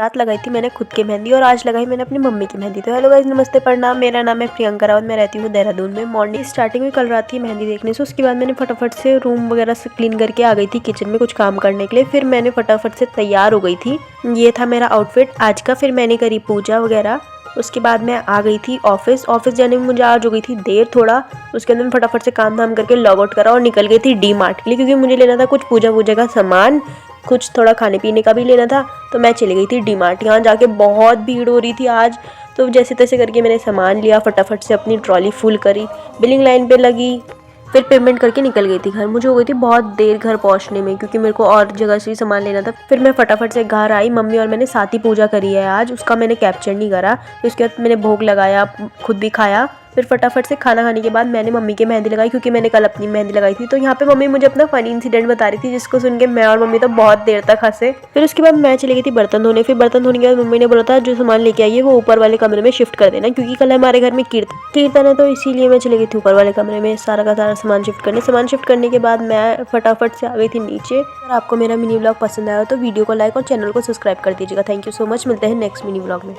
रात लगाई थी मैंने खुद की मेहंदी और आज लगाई मैंने अपनी मम्मी की मेहंदी। तो हेलो गाइस, नमस्ते, प्रणाम। मेरा नाम है प्रियंका रावत, मैं रहती हूँ देहरादून में। मॉर्निंग स्टार्टिंग में कल रात थी मेहंदी देखने से, उसके बाद मैंने फटाफट से रूम वगैरह से क्लीन करके आ गई थी किचन में कुछ काम करने के लिए। फिर मैंने फटाफट से तैयार हो गई थी, ये था मेरा आउटफिट आज का। फिर मैंने करी पूजा वगैरह, उसके बाद मैं आ गई थी ऑफिस जाने में मुझे आज हो गई थी देर थोड़ा। उसके अंदर मैं फटाफट से काम धाम करके लॉग आउट करा और निकल गई थी डी मार्ट के लिए, क्योंकि मुझे लेना था कुछ पूजा वूजा का सामान, कुछ थोड़ा खाने पीने का भी लेना था। तो मैं चली गई थी डी मार्ट। यहाँ जाके बहुत भीड़ हो रही थी आज, तो जैसे तैसे करके मैंने सामान लिया, फटाफट से अपनी ट्रॉली फुल करी, बिलिंग लाइन पे लगी, फिर पेमेंट करके निकल गई थी घर। मुझे हो गई थी बहुत देर घर पहुंचने में, क्योंकि मेरे को और जगह से सामान लेना था। फिर मैं फटाफट से घर आई, मम्मी और मैंने साथ ही पूजा करी है आज, उसका मैंने कैप्चर नहीं करा। फिर उसके बाद मैंने भोग लगाया, खुद भी खाया। फिर फटाफट से खाना खाने के बाद मैंने मम्मी की मेहंदी लगाई, क्योंकि मैंने कल अपनी मेहंदी लगाई थी। तो यहाँ पे मम्मी मुझे अपना फनी इंसिडेंट बता रही थी, जिसको सुन के मैं और मम्मी तो बहुत देर तक हंसे। फिर उसके बाद मैं चली गई थी बर्तन धोने। फिर बर्तन धोने के बाद मम्मी ने बोला था जो सामान लेके आई है वो ऊपर वाले कमरे में शिफ्ट कर देना, क्योंकि कल हमारे घर में कीर्तन है, तो इसीलिए मैं चली गई थी ऊपर वाले कमरे में सारा का सारा सामान शिफ्ट करने। सामान शिफ्ट करने के बाद मैं फटाफट से आ गई थी नीचे। अगर आपको मेरा मिनी व्लॉग पसंद आया हो तो वीडियो को लाइक और चैनल को सब्सक्राइब कर दीजिएगा। थैंक यू सो मच, मिलते हैं नेक्स्ट मिनी व्लॉग में।